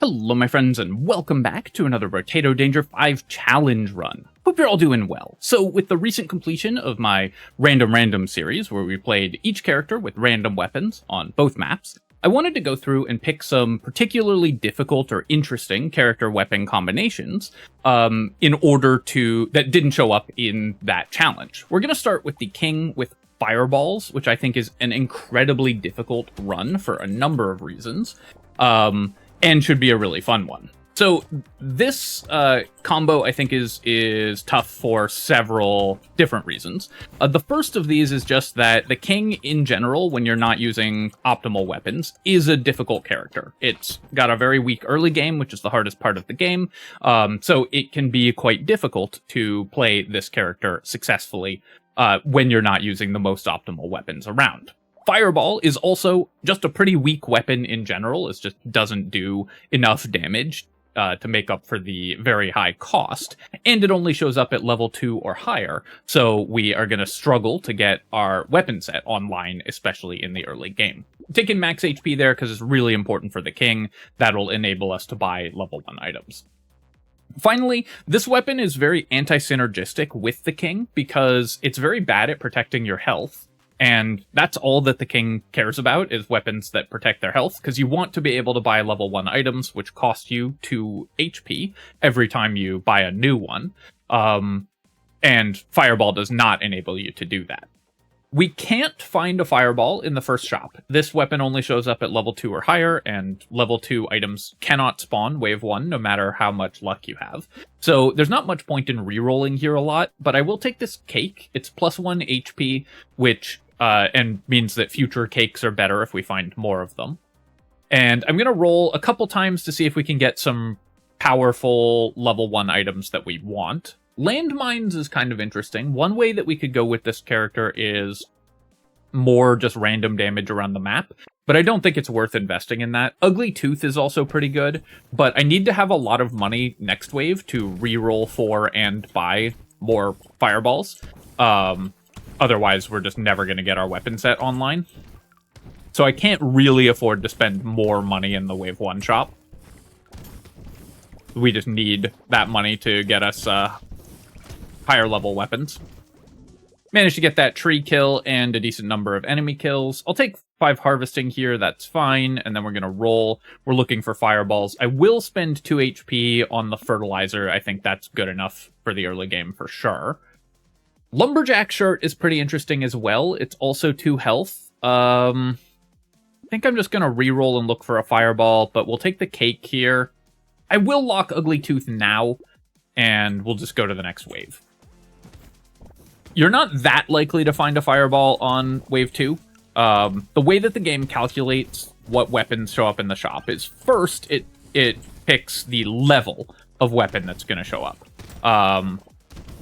Hello my friends and welcome back to another Brotato Danger 5 challenge run. Hope you're all doing well. So with the recent completion of my random series where we played each character with random weapons on both maps, I wanted to go through and pick some particularly difficult or interesting character weapon combinations in order to that didn't show up in that challenge. We're going to start with the king with fireballs, which I think is an incredibly difficult run for a number of reasons. And should be a really fun one. So this combo, I think, is tough for several different reasons. The first of these is just that the king, in general, when you're not using optimal weapons, is a difficult character. It's got a very weak early game, which is the hardest part of the game, so it can be quite difficult to play this character successfully when you're not using the most optimal weapons around. Fireball is also just a pretty weak weapon in general. It just doesn't do enough damage to make up for the very high cost, and it only shows up at level 2 or higher, so we are going to struggle to get our weapon set online, especially in the early game. Taking max HP there because it's really important for the king. That'll enable us to buy level 1 items. Finally, this weapon is very anti-synergistic with the king because it's very bad at protecting your health. And that's all that the king cares about is weapons that protect their health, because you want to be able to buy level 1 items, which cost you 2 HP every time you buy a new one. And Fireball does not enable you to do that. We can't find a Fireball in the first shop. This weapon only shows up at level 2 or higher, and level 2 items cannot spawn wave 1, no matter how much luck you have. So there's not much point in rerolling here a lot, but I will take this cake. It's plus 1 HP, which and means that future cakes are better if we find more of them. And I'm going to roll a couple times to see if we can get some powerful level 1 items that we want. Landmines is kind of interesting. One way that we could go with this character is more just random damage around the map, but I don't think it's worth investing in that. Ugly Tooth is also pretty good, but I need to have a lot of money next wave to reroll for and buy more fireballs. Otherwise, we're just never going to get our weapon set online. So I can't really afford to spend more money in the Wave 1 shop. We just need that money to get us higher level weapons. Managed to get that tree kill and a decent number of enemy kills. I'll take 5 harvesting here, that's fine. And then we're going to roll. We're looking for fireballs. I will spend 2 HP on the fertilizer. I think that's good enough for the early game for sure. Lumberjack shirt is pretty interesting as well. It's also 2 health. I think I'm just going to reroll and look for a fireball, but we'll take the cake here. I will lock Ugly Tooth now, and we'll just go to the next wave. You're not that likely to find a fireball on wave 2. The way that the game calculates what weapons show up in the shop is first, it picks the level of weapon that's going to show up.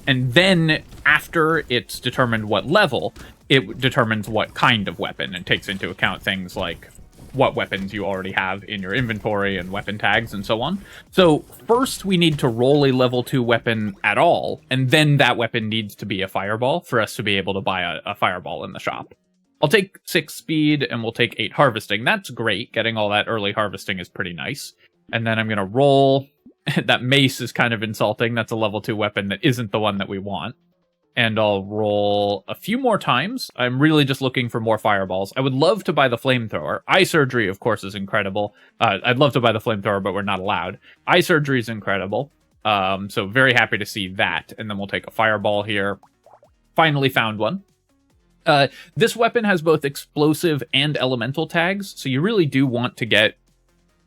And then, after it's determined what level, it determines what kind of weapon and takes into account things like what weapons you already have in your inventory and weapon tags and so on. So, first we need to roll a level 2 weapon at all, and then that weapon needs to be a fireball for us to be able to buy a fireball in the shop. I'll take 6 speed, and we'll take 8 harvesting. That's great. Getting all that early harvesting is pretty nice. And then I'm going to roll... That mace is kind of insulting. That's a level 2 weapon that isn't the one that we want. And I'll roll a few more times. I'm really just looking for more fireballs. I would love to buy the flamethrower. Eye surgery, of course, is incredible. I'd love to buy the flamethrower, but we're not allowed. Eye surgery is incredible. So very happy to see that. And then we'll take a fireball here. Finally found one. This weapon has both explosive and elemental tags, so you really do want to get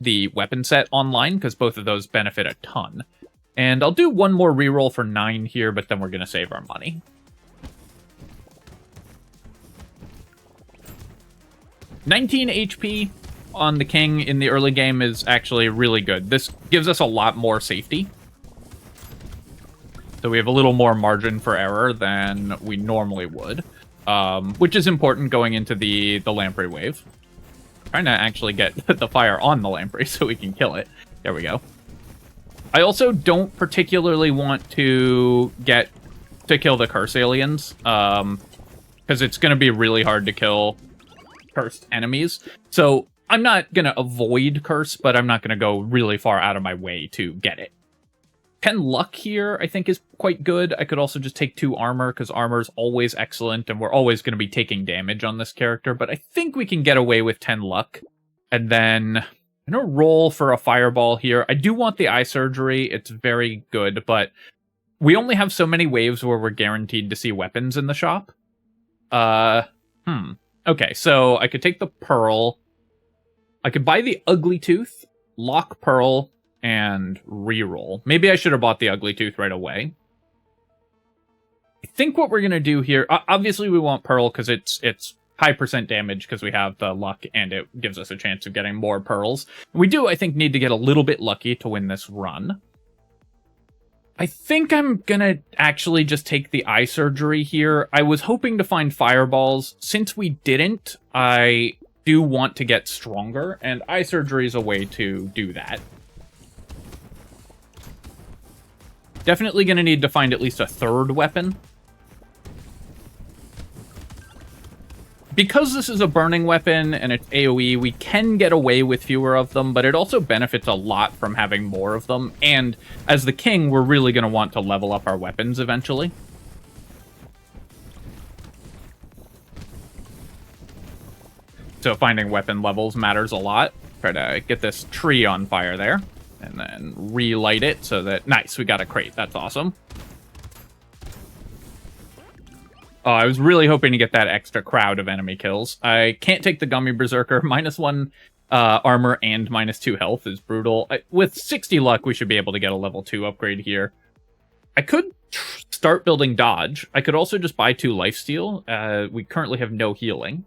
the weapon set online, because both of those benefit a ton. And I'll do one more reroll for 9 here, but then we're going to save our money. 19 HP on the king in the early game is actually really good. This gives us a lot more safety. So we have a little more margin for error than we normally would, which is important going into the lamprey wave. Trying to actually get the fire on the lamprey so we can kill it. There we go. I also don't particularly want to kill the curse aliens, because it's going to be really hard to kill cursed enemies. So I'm not going to avoid curse, but I'm not going to go really far out of my way to get it. 10 luck here, I think, is quite good. I could also just take 2 armor, because armor is always excellent, and we're always going to be taking damage on this character, but I think we can get away with 10 luck. And then I'm going to roll for a fireball here. I do want the eye surgery. It's very good, but we only have so many waves where we're guaranteed to see weapons in the shop. Okay, so I could take the pearl. I could buy the ugly tooth, lock pearl, and reroll. Maybe I should have bought the ugly tooth right away. I think what we're gonna do here, obviously we want pearl because it's high % damage because we have the luck and it gives us a chance of getting more pearls. We do, I think, need to get a little bit lucky to win this run. I think I'm gonna actually just take the eye surgery here. I was hoping to find fireballs. Since we didn't, I do want to get stronger, and eye surgery is a way to do that. Definitely gonna need to find at least a 3rd weapon. Because this is a burning weapon and it's AoE, we can get away with fewer of them, but it also benefits a lot from having more of them. And as the king, we're really going to want to level up our weapons eventually. So finding weapon levels matters a lot. Try to get this tree on fire there, and then relight it so that... Nice, we got a crate. That's awesome. Oh, I was really hoping to get that extra crowd of enemy kills. I can't take the Gummy Berserker. -1 armor and -2 health is brutal. With 60 luck, we should be able to get a level 2 upgrade here. I could start building dodge. I could also just buy 2 lifesteal. We currently have no healing.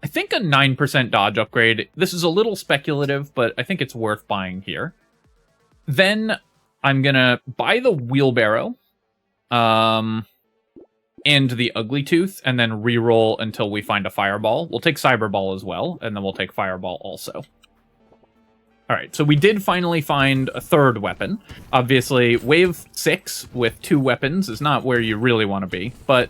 I think a 9% dodge upgrade. This is a little speculative, but I think it's worth buying here. Then I'm gonna buy the wheelbarrow. And the ugly tooth, and then reroll until we find a fireball. We'll take cyberball as well, and then we'll take fireball also. Alright, so we did finally find a 3rd weapon. Obviously, wave 6 with 2 weapons is not where you really want to be, but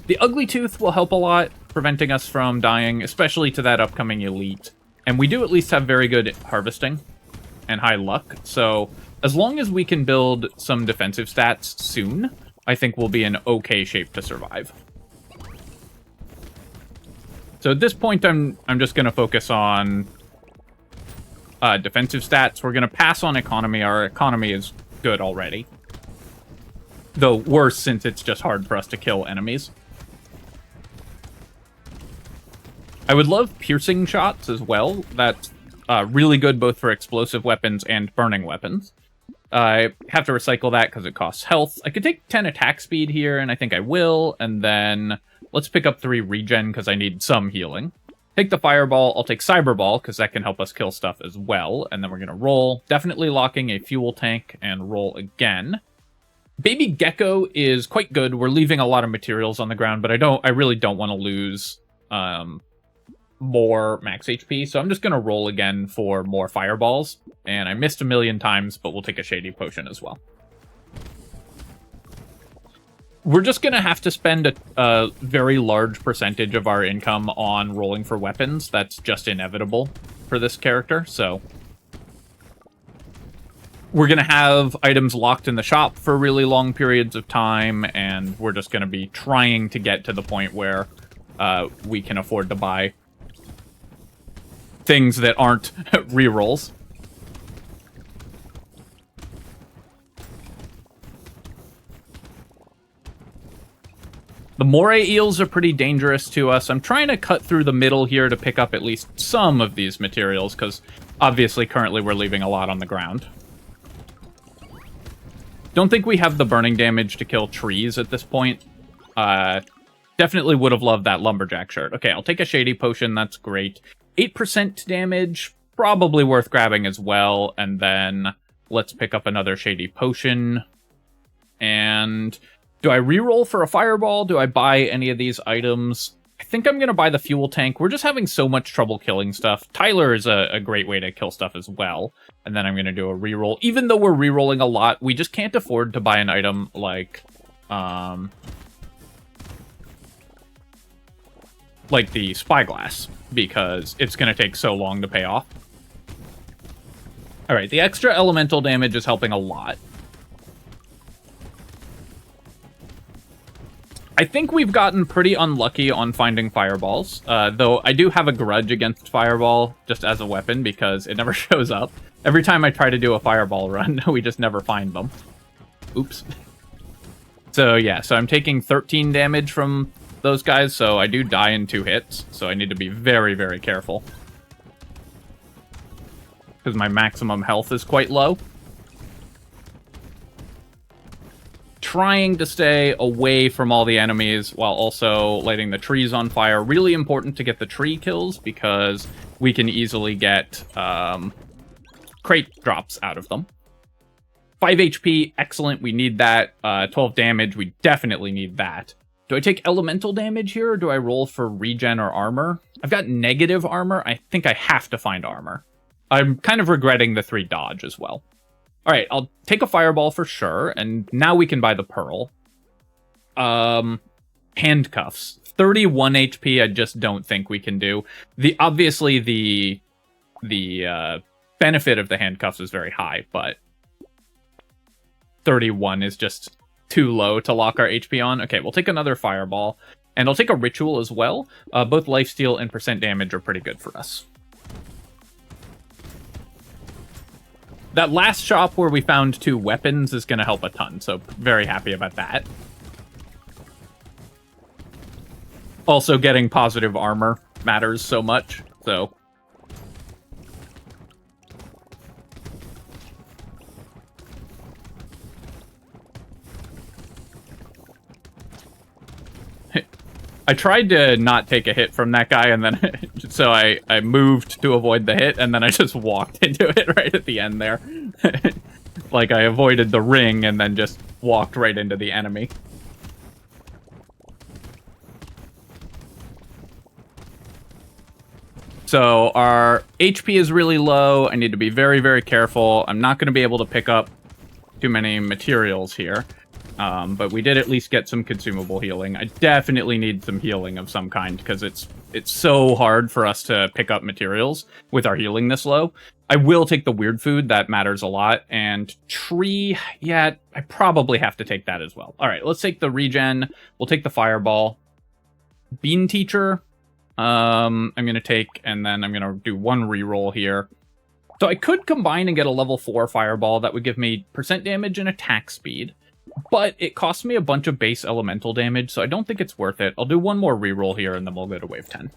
the ugly tooth will help a lot, preventing us from dying, especially to that upcoming elite. And we do at least have very good harvesting and high luck, so as long as we can build some defensive stats soon, I think we'll be in okay shape to survive. So at this point, I'm just going to focus on defensive stats. We're going to pass on economy. Our economy is good already. Though worse, since it's just hard for us to kill enemies. I would love piercing shots as well. That's really good both for explosive weapons and burning weapons. I have to recycle that because it costs health. I could take 10 attack speed here, and I think I will. And then let's pick up 3 regen because I need some healing. Take the fireball. I'll take cyberball because that can help us kill stuff as well. And then we're going to roll. Definitely locking a fuel tank and roll again. Baby Gecko is quite good. We're leaving a lot of materials on the ground, but I really don't want to lose more max HP, so I'm just going to roll again for more fireballs. And I missed a million times, but we'll take a Shady Potion as well. We're just going to have to spend a very large percentage of our income on rolling for weapons. That's just inevitable for this character, so... We're going to have items locked in the shop for really long periods of time, and we're just going to be trying to get to the point where we can afford to buy things that aren't rerolls. The moray eels are pretty dangerous to us. I'm trying to cut through the middle here to pick up at least some of these materials, because obviously currently we're leaving a lot on the ground. Don't think we have the burning damage to kill trees at this point. Definitely would have loved that lumberjack shirt. Okay, I'll take a Shady Potion. That's great. 8% damage, probably worth grabbing as well. And then let's pick up another Shady Potion. And do I reroll for a fireball? Do I buy any of these items? I think I'm going to buy the fuel tank. We're just having so much trouble killing stuff. Tyler is a great way to kill stuff as well. And then I'm going to do a reroll. Even though we're rerolling a lot, we just can't afford to buy an item like... like the spyglass, because it's going to take so long to pay off. All right, the extra elemental damage is helping a lot. I think we've gotten pretty unlucky on finding fireballs, though I do have a grudge against fireball just as a weapon because it never shows up. Every time I try to do a fireball run, we just never find them. Oops. So yeah, so I'm taking 13 damage from those guys, so I do die in 2 hits, so I need to be very, very careful. Because my maximum health is quite low. Trying to stay away from all the enemies while also lighting the trees on fire. Really important to get the tree kills because we can easily get crate drops out of them. 5 HP, excellent, we need that. 12 damage, we definitely need that. Do I take elemental damage here, or do I roll for regen or armor? I've got negative armor. I think I have to find armor. I'm kind of regretting the 3 dodge as well. All right, I'll take a fireball for sure, and now we can buy the pearl. Handcuffs. 31 HP, I just don't think we can do. Obviously, the benefit of the handcuffs is very high, but 31 is just too low to lock our HP on. Okay, we'll take another fireball, and I'll take a ritual as well. Both lifesteal and percent damage are pretty good for us. That last shop where we found 2 weapons is going to help a ton, so very happy about that. Also, getting positive armor matters so much, so... I tried to not take a hit from that guy, and then so I moved to avoid the hit, and then I just walked into it right at the end there. Like I avoided the ring and then just walked right into the enemy. So our HP is really low. I need to be very, very careful. I'm not going to be able to pick up too many materials here. But we did at least get some consumable healing. I definitely need some healing of some kind, because it's so hard for us to pick up materials with our healing this low. I will take the weird food, that matters a lot, and tree, yeah, I probably have to take that as well. All right, let's take the regen, we'll take the fireball. Bean Teacher, I'm going to take, and then I'm going to do 1 reroll here. So I could combine and get a level 4 fireball, that would give me percent damage and attack speed. But it costs me a bunch of base elemental damage, so I don't think it's worth it. I'll do 1 more reroll here, and then we'll go to wave 10.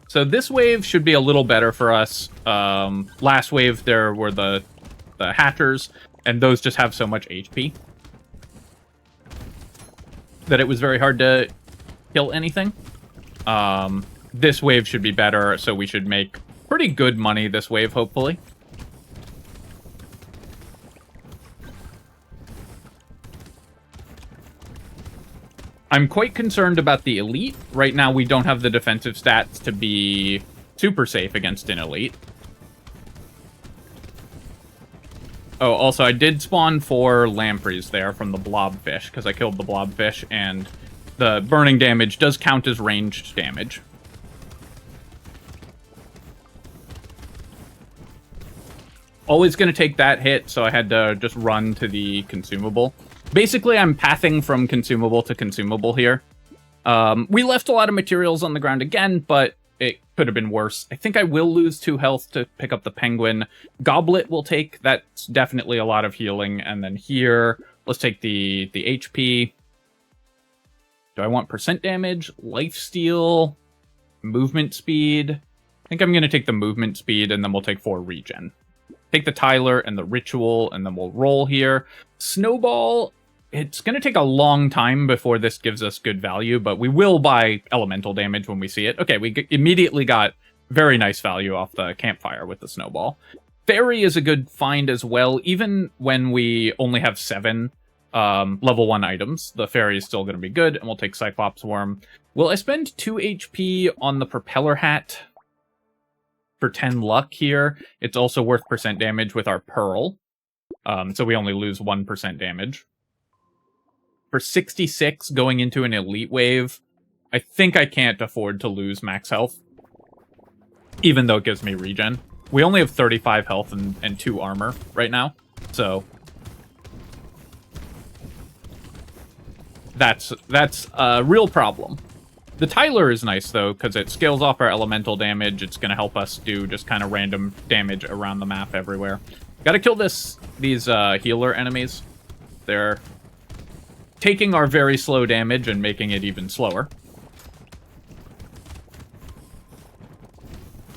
So this wave should be a little better for us. Last wave, there were the hatchers, and those just have so much HP that it was very hard to kill anything. This wave should be better, so we should make pretty good money this wave, hopefully. I'm quite concerned about the elite. Right now, we don't have the defensive stats to be super safe against an elite. Oh, also, I did spawn 4 lampreys there from the blobfish, because I killed the blobfish, and the burning damage does count as ranged damage. Always going to take that hit, so I had to just run to the consumable. Basically, I'm pathing from consumable to consumable here. We left a lot of materials on the ground again, but it could have been worse. I think I will lose 2 health to pick up the penguin. Goblet will take. That's definitely a lot of healing. And then here, let's take the HP. Do I want percent damage? Lifesteal? Movement speed? I think I'm going to take the movement speed, and then we'll take 4 regen. Take the Tyler and the ritual, and then we'll roll here. Snowball, it's going to take a long time before this gives us good value, but we will buy elemental damage when we see it. Okay, we immediately got very nice value off the campfire with the snowball. Fairy is a good find as well. Even when we only have 7 level 1 items, the fairy is still going to be good, and we'll take Cyclops Worm. Will I spend 2 HP on the propeller hat for 10 luck here? It's also worth percent damage with our pearl. So we only lose 1% damage. For 66 going into an elite wave, I think I can't afford to lose max health. Even though it gives me regen. We only have 35 health and 2 armor right now. So that's a real problem. The Tyler is nice, though, because it scales off our elemental damage. It's going to help us do just kind of random damage around the map everywhere. Gotta kill these healer enemies. They're taking our very slow damage and making it even slower.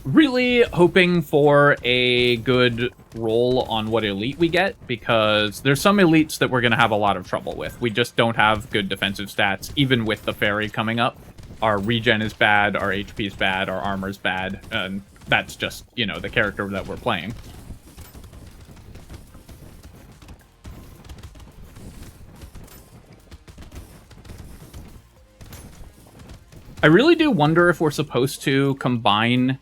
Really hoping for a good roll on what elite we get, because there's some elites that we're going to have a lot of trouble with. We just don't have good defensive stats, even with the fairy coming up. Our regen is bad, our HP is bad, our armor's bad, and that's just, you know, the character that we're playing. I really do wonder if we're supposed to combine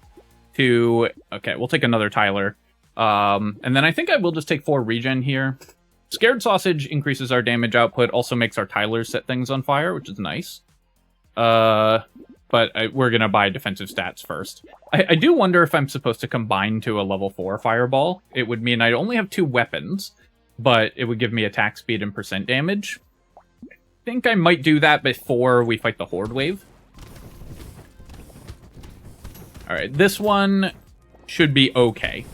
to... Okay, we'll take another Tyler. And then I think I will just take 4 regen here. Scared Sausage increases our damage output, also makes our Tylers set things on fire, which is nice. But we're going to buy defensive stats first. I do wonder if I'm supposed to combine to a level 4 fireball. It would mean I'd only have 2 weapons, but it would give me attack speed and percent damage. I think I might do that before we fight the horde wave. Alright, this one should be okay,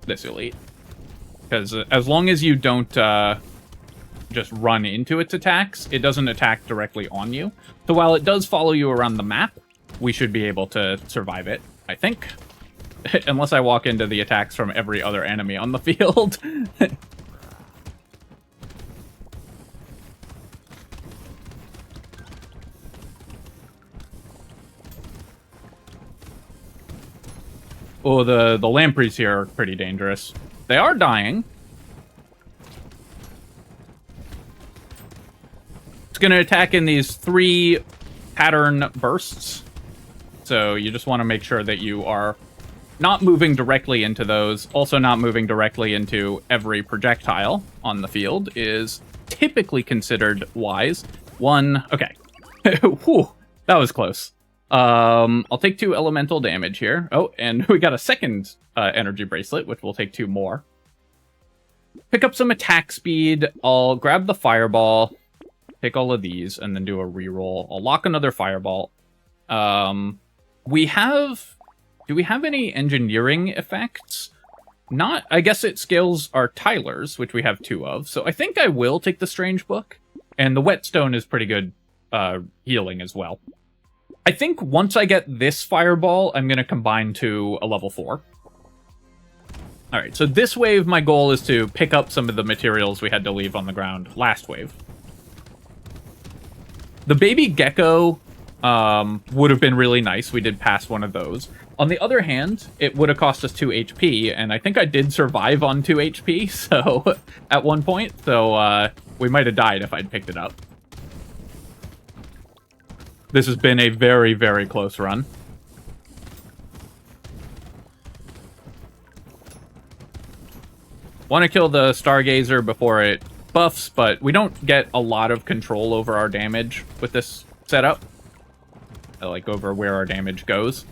this elite. Because as long as you don't just run into its attacks, it doesn't attack directly on you. So while it does follow you around the map, we should be able to survive it, I think. Unless I walk into the attacks from every other enemy on the field. Oh, the lampreys here are pretty dangerous. They are dying. It's going to attack in these 3 pattern bursts. So you just want to make sure that you are not moving directly into those. Also not moving directly into every projectile on the field is typically considered wise. Okay. Whew, that was close. I'll take 2 elemental damage here. Oh, and we got a second energy bracelet, which will take 2 more. Pick up some attack speed. I'll grab the fireball, take all of these, and then do a reroll. I'll lock another fireball. Do we have any engineering effects? Not, I guess it scales our Tylers, which we have 2 of. So I think I will take the Strange Book. And the Whetstone is pretty good healing as well. I think once I get this fireball, I'm going to combine to a level 4. Alright, so this wave, my goal is to pick up some of the materials we had to leave on the ground last wave. The baby gecko would have been really nice. We did pass one of those. On the other hand, it would have cost us 2 HP, and I think I did survive on 2 HP, so at one point, so we might have died if I'd picked it up. This has been a very, very close run. Want to kill the Stargazer before it buffs, but we don't get a lot of control over our damage with this setup. Like, over where our damage goes.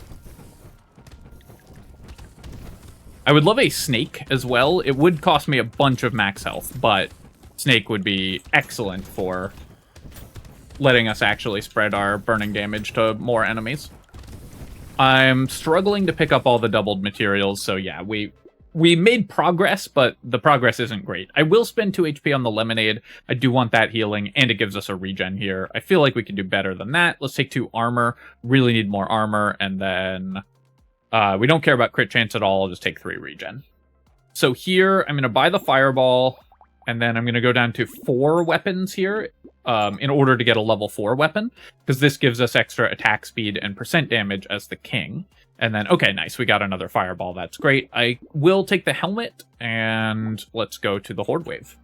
I would love a snake as well. It would cost me a bunch of max health, but snake would be excellent for letting us actually spread our burning damage to more enemies. I'm struggling to pick up all the doubled materials, so yeah, we made progress, but the progress isn't great. I will spend 2 HP on the lemonade. I do want that healing, and it gives us a regen here. I feel like we can do better than that. Let's take 2 armor. Really need more armor, and then we don't care about crit chance at all. I'll just take 3 regen. So here, I'm going to buy the fireball, and then I'm going to go down to 4 weapons here in order to get a level 4 weapon, because this gives us extra attack speed and percent damage as the king. And then, okay, nice, we got another fireball, that's great. I will take the helmet, and let's go to the horde wave.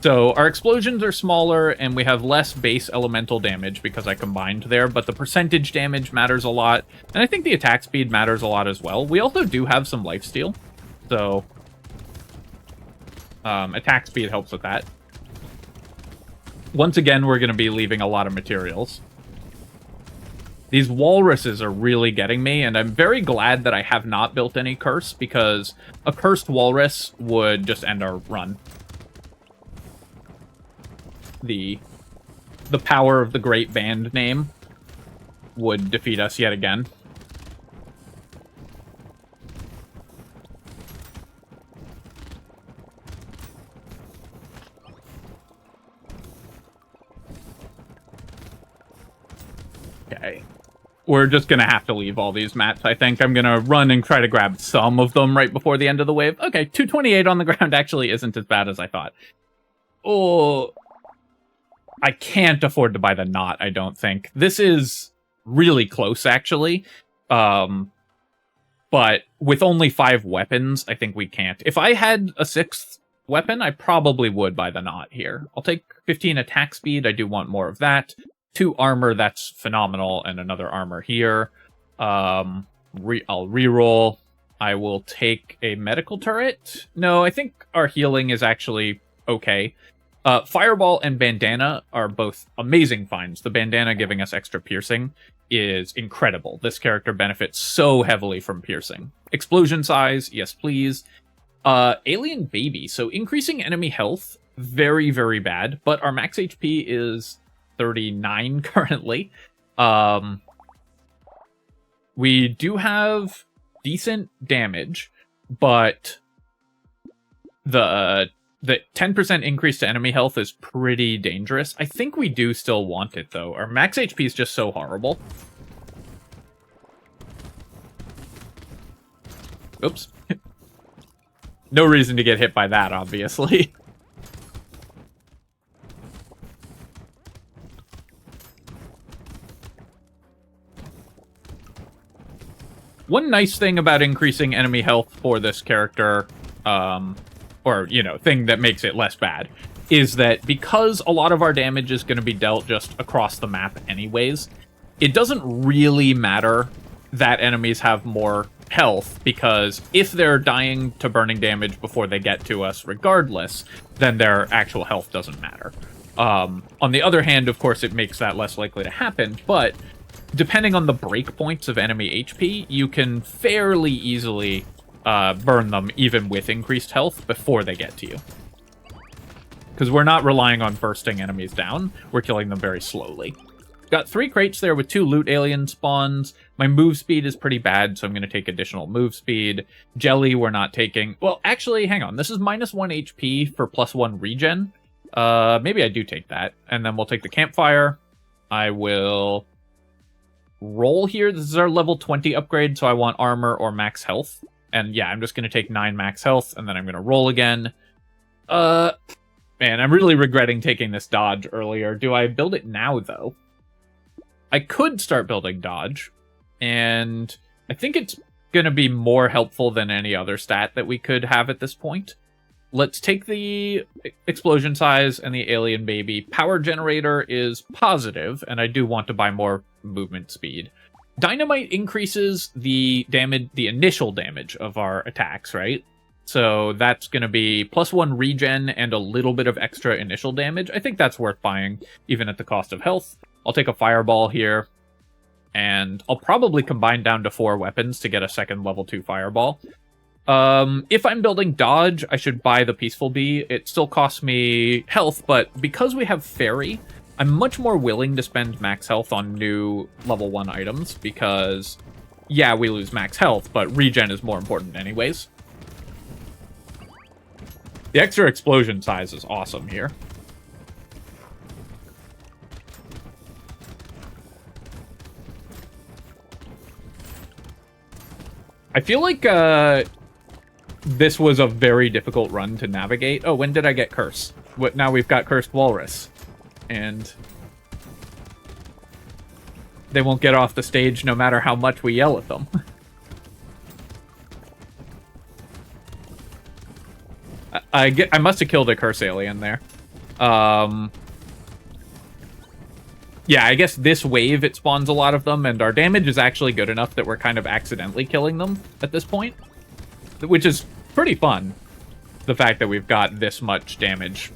So our explosions are smaller, and we have less base elemental damage because I combined there, but the percentage damage matters a lot, and I think the attack speed matters a lot as well. We also do have some lifesteal, so Attack speed helps with that. Once again, we're going to be leaving a lot of materials. These walruses are really getting me, and I'm very glad that I have not built any curse, because a cursed walrus would just end our run. The power of the great band name would defeat us yet again. Okay. We're just going to have to leave all these mats, I think. I'm going to run and try to grab some of them right before the end of the wave. Okay, 228 on the ground actually isn't as bad as I thought. Oh, I can't afford to buy the knot, I don't think. This is really close, actually. But with only 5 weapons, I think we can't. If I had a 6th weapon, I probably would buy the knot here. I'll take 15 attack speed. I do want more of that. 2 armor, that's phenomenal, and another armor here. I'll reroll. I will take a medical turret. No, I think our healing is actually okay. Fireball and bandana are both amazing finds. The bandana giving us extra piercing is incredible. This character benefits so heavily from piercing. Explosion size, yes please. Alien baby, so increasing enemy health, very, very bad, but our max HP is 39 currently. We do have decent damage, but the 10% increase to enemy health is pretty dangerous. I think we do still want it, though. Our max HP is just so horrible. Oops. No reason to get hit by that, obviously. One nice thing about increasing enemy health for this character, or, you know, thing that makes it less bad, is that because a lot of our damage is going to be dealt just across the map anyways, it doesn't really matter that enemies have more health, because if they're dying to burning damage before they get to us regardless, then their actual health doesn't matter. On the other hand, of course, it makes that less likely to happen, but depending on the breakpoints of enemy HP, you can fairly easily burn them even with increased health before they get to you. Because we're not relying on bursting enemies down, we're killing them very slowly. Got 3 crates there with 2 loot alien spawns. My move speed is pretty bad, so I'm going to take additional move speed. Jelly we're not taking. Well, actually, hang on. This is minus 1 HP for plus 1 regen. Maybe I do take that. And then we'll take the campfire. I will roll here. This is our level 20 upgrade, so I want armor or max health. And yeah, I'm just going to take 9 max health, and then I'm going to roll again. Man, I'm really regretting taking this dodge earlier. Do I build it now, though? I could start building dodge, and I think it's going to be more helpful than any other stat that we could have at this point. Let's take the explosion size and the alien baby. Power generator is positive, and I do want to buy more movement speed. Dynamite increases the damage, the initial damage of our attacks, right? So that's going to be plus 1 regen and a little bit of extra initial damage. I think that's worth buying, even at the cost of health. I'll take a fireball here, and I'll probably combine down to 4 weapons to get a second level 2 fireball. If I'm building dodge, I should buy the Peaceful Bee. It still costs me health, but because we have Fairy, I'm much more willing to spend max health on new level 1 items, because, yeah, we lose max health, but regen is more important anyways. The extra explosion size is awesome here. I feel like this was a very difficult run to navigate. Oh, when did I get Curse? What, now we've got Cursed Walrus. And they won't get off the stage no matter how much we yell at them. I must have killed a Curse alien there. Yeah, I guess this wave, it spawns a lot of them, and our damage is actually good enough that we're kind of accidentally killing them at this point, which is pretty fun. the fact that we've got this much damage.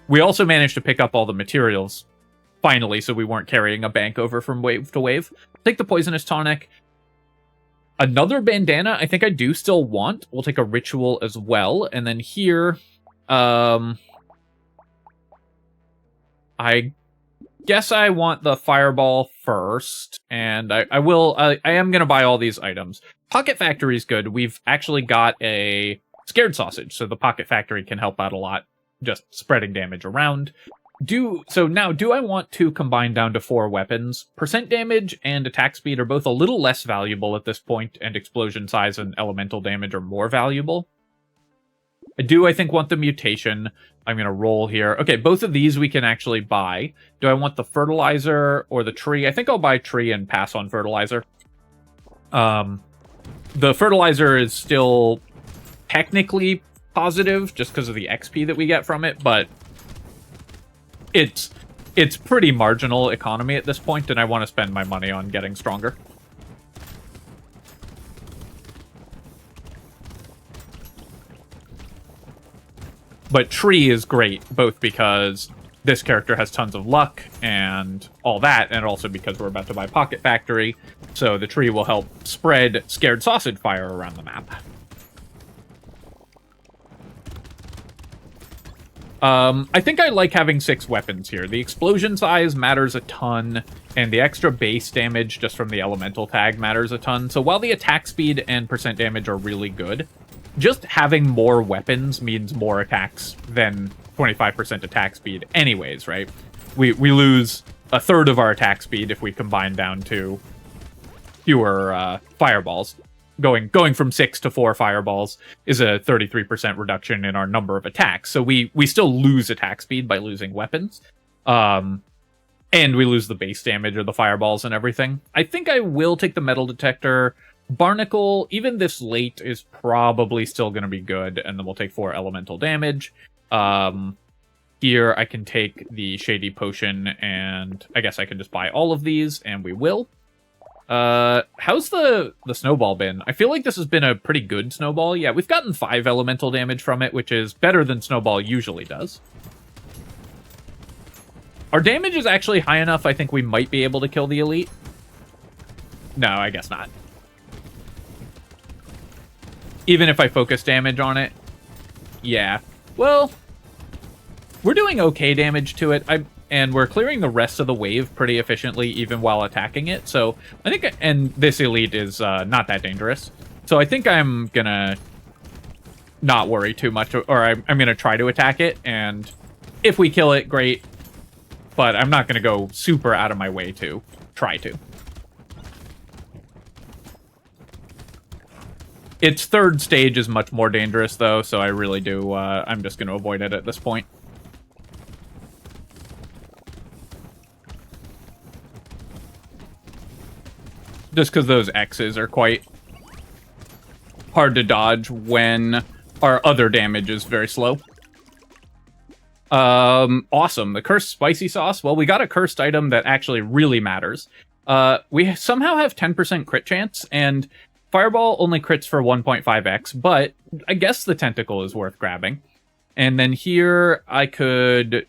We also managed to pick up all the materials, finally, so we weren't carrying a bank over from wave to wave. Take the Poisonous Tonic. Another bandana, I think I do still want. We'll take a Ritual as well. And then here, I guess I want the Fireball first. And I am going to buy all these items. Pocket Factory is good. We've actually got a Scared Sausage, so the Pocket Factory can help out a lot, just spreading damage around. So now, do I want to combine down to 4 weapons? Percent damage and attack speed are both a little less valuable at this point, and explosion size and elemental damage are more valuable. I think, want the mutation. I'm going to roll here. Okay, both of these we can actually buy. Do I want the fertilizer or the tree? I think I'll buy tree and pass on fertilizer. The fertilizer is still technically positive, just because of the XP that we get from it, but it's pretty marginal economy at this point, and I want to spend my money on getting stronger. But tree is great, both because this character has tons of luck and all that, and also because we're about to buy Pocket Factory, so the tree will help spread Scared Sausage fire around the map. I think I like having 6 weapons here. The explosion size matters a ton, and the extra base damage just from the elemental tag matters a ton. So while the attack speed and percent damage are really good, just having more weapons means more attacks than 25% attack speed anyways, right? We lose a third of our attack speed if we combine down to fewer fireballs. Going from 6 to 4 fireballs is a 33% reduction in our number of attacks. So we still lose attack speed by losing weapons. And we lose the base damage of the fireballs and everything. I think I will take the metal detector. Barnacle, even this late, is probably still going to be good. And then we'll take 4 elemental damage. Here I can take the Shady Potion, and I guess I can just buy all of these, and we will. How's the snowball been? I feel like this has been a pretty good snowball. Yeah, we've gotten 5 elemental damage from it, which is better than snowball usually does. Our damage is actually high enough, I think we might be able to kill the elite. No, I guess not. Even if I focus damage on it. Yeah. Well, we're doing okay damage to it. And we're clearing the rest of the wave pretty efficiently, even while attacking it. So I think, and this elite is not that dangerous. So I think I'm gonna not worry too much, or I'm gonna try to attack it. And if we kill it, great. But I'm not gonna go super out of my way to try to. Its 3rd stage is much more dangerous, though. So I really do. I'm just gonna avoid it at this point. Just because those X's are quite hard to dodge when our other damage is very slow. Awesome. The Cursed Spicy Sauce. Well, we got a cursed item that actually really matters. We somehow have 10% crit chance, and Fireball only crits for 1.5x, but I guess the Tentacle is worth grabbing. And then here, I could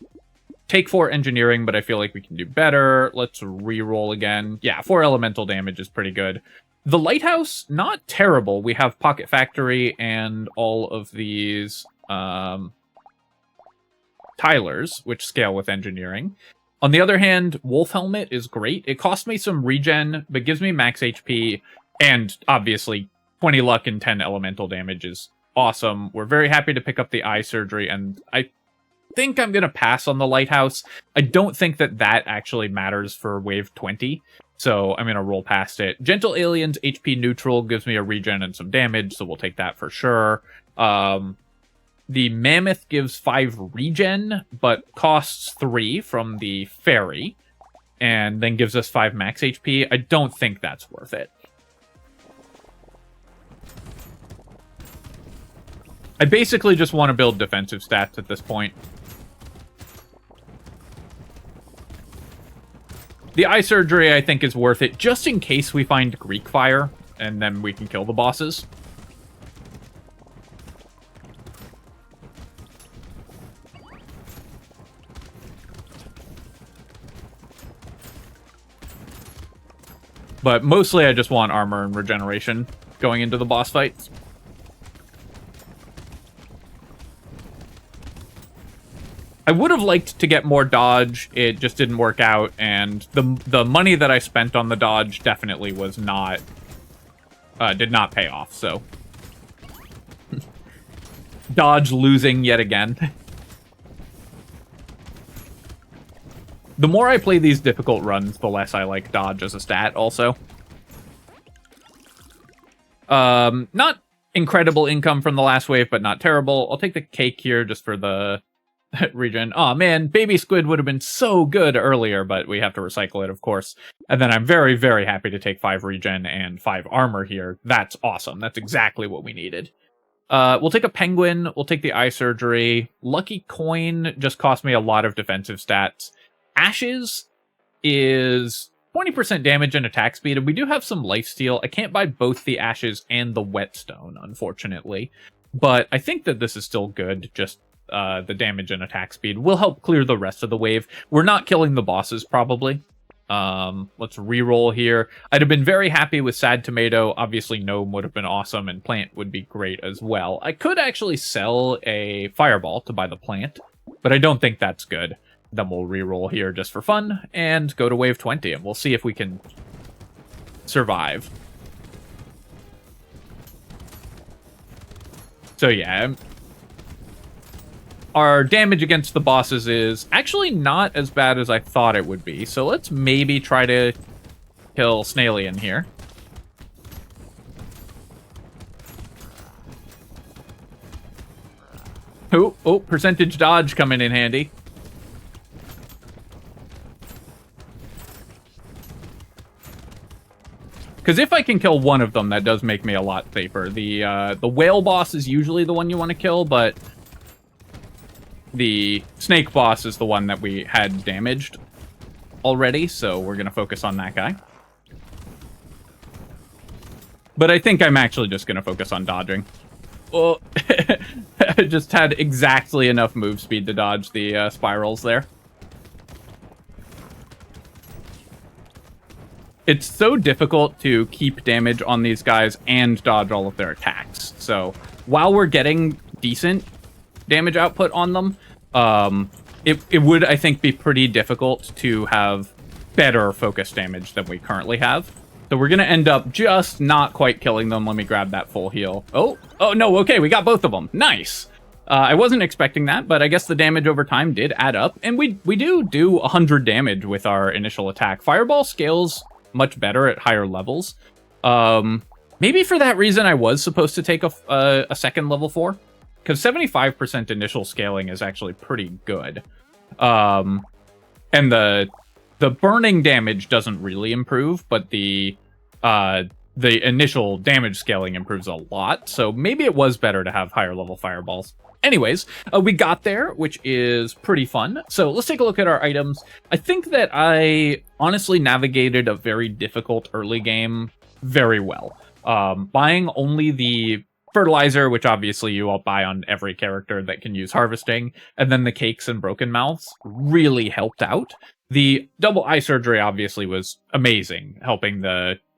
take 4 engineering, but I feel like we can do better. Let's re-roll again. Yeah, 4 elemental damage is pretty good. The lighthouse, not terrible. We have Pocket Factory and all of these Tylers, which scale with engineering. On the other hand, Wolf Helmet is great. It costs me some regen, but gives me max HP, and obviously 20 luck and 10 elemental damage is awesome. We're very happy to pick up the eye surgery, and I think I'm going to pass on the lighthouse. I don't think that actually matters for wave 20, so I'm going to roll past it. Gentle Aliens, HP neutral, gives me a regen and some damage, so we'll take that for sure. The Mammoth gives 5 regen, but costs 3 from the Fairy, and then gives us 5 max HP. I don't think that's worth it. I basically just want to build defensive stats at this point. The eye surgery, I think, is worth it, just in case we find Greek fire, and then we can kill the bosses. But mostly I just want armor and regeneration going into the boss fights. I would have liked to get more dodge, it just didn't work out, and the money that I spent on the dodge definitely was not, did not pay off, so. Dodge losing yet again. The more I play these difficult runs, the less I like dodge as a stat, also. Not incredible income from the last wave, but not terrible. I'll take the cake here just for the regen. Oh man, baby squid would have been so good earlier, but we have to recycle it, of course. And then I'm very, very happy to take 5 regen and 5 armor here. That's awesome. That's exactly what we needed. We'll take a penguin. We'll take the eye surgery. Lucky coin just cost me a lot of defensive stats. Ashes is 20% damage and attack speed, and we do have some lifesteal. I can't buy both the ashes and the whetstone, unfortunately. But I think that this is still good, just the damage and attack speed will help clear the rest of the wave. We're not killing the bosses, probably. Let's reroll here. I'd have been very happy with Sad Tomato. Obviously, Gnome would have been awesome, and Plant would be great as well. I could actually sell a Fireball to buy the Plant, but I don't think that's good. Then we'll reroll here just for fun, and go to wave 20, and we'll see if we can survive. So yeah, our damage against the bosses is actually not as bad as I thought it would be. So let's maybe try to kill Snailian here. Oh, percentage dodge coming in handy. Because if I can kill one of them, that does make me a lot safer. The whale boss is usually the one you want to kill, but the snake boss is the one that we had damaged already, so we're going to focus on that guy. But I think I'm actually just going to focus on dodging. Well, I just had exactly enough move speed to dodge the spirals there. It's so difficult to keep damage on these guys and dodge all of their attacks. So while we're getting decent damage output on them, it would, I think, be pretty difficult to have better focus damage than we currently have. So we're going to end up just not quite killing them. Let me grab that full heal. Oh, no, okay, we got both of them. Nice. I wasn't expecting that, but I guess the damage over time did add up. And we do 100 damage with our initial attack. Fireball scales much better at higher levels. Maybe for that reason I was supposed to take a second level 4. Because 75% initial scaling is actually pretty good. And the burning damage doesn't really improve, but the initial damage scaling improves a lot. So maybe it was better to have higher level fireballs. Anyways, we got there, which is pretty fun. So let's take a look at our items. I think that I honestly navigated a very difficult early game very well. Buying only the fertilizer, which obviously you all buy on every character that can use harvesting, and then the cakes and broken mouths really helped out. The double eye surgery obviously was amazing, helping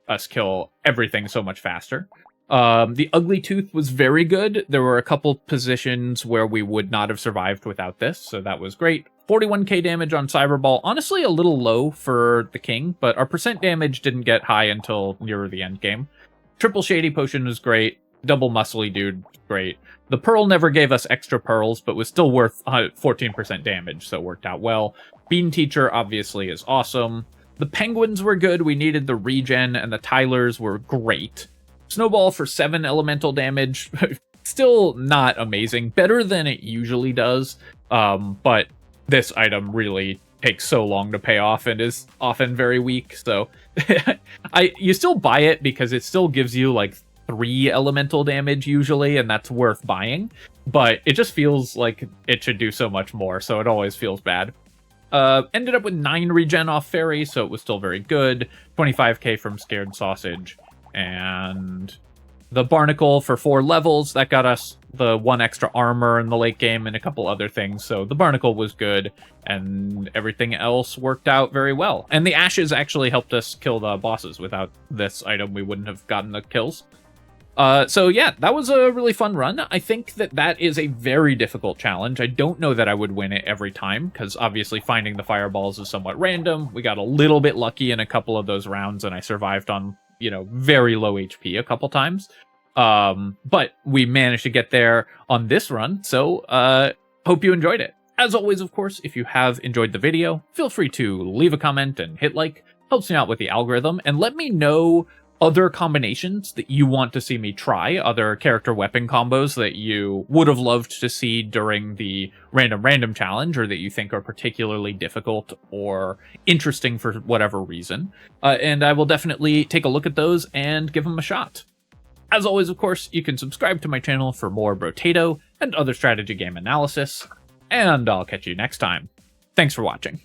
us kill everything so much faster. The ugly tooth was very good. There were a couple positions where we would not have survived without this, so that was great. 41k damage on Cyberball, honestly a little low for the king, but our percent damage didn't get high until nearer the end game. Triple Shady Potion was great. Double Muscly Dude, great. The Pearl never gave us extra pearls, but was still worth 14% damage, so it worked out well. Bean Teacher, obviously, is awesome. The Penguins were good. We needed the regen, and the Tylers were great. Snowball for 7 elemental damage. Still not amazing. Better than it usually does, but this item really takes so long to pay off and is often very weak, so you still buy it because it still gives you, like, 3 elemental damage usually, and that's worth buying, but it just feels like it should do so much more, so it always feels bad. Ended up with 9 regen off Fairy, so it was still very good. 25k from Scared Sausage, and the Barnacle for 4 levels. That got us the 1 extra armor in the late game and a couple other things. So the Barnacle was good, and everything else worked out very well. And the Ashes actually helped us kill the bosses. Without this item, we wouldn't have gotten the kills. So yeah, that was a really fun run. I think that is a very difficult challenge. I don't know that I would win it every time, because obviously finding the fireballs is somewhat random. We got a little bit lucky in a couple of those rounds, and I survived on, very low HP a couple times. But we managed to get there on this run, so hope you enjoyed it. As always, of course, if you have enjoyed the video, feel free to leave a comment and hit like. Helps me out with the algorithm, and let me know other combinations that you want to see me try, other character weapon combos that you would have loved to see during the random challenge, or that you think are particularly difficult or interesting for whatever reason. And I will definitely take a look at those and give them a shot. As always, of course, you can subscribe to my channel for more Brotato and other strategy game analysis, and I'll catch you next time. Thanks for watching.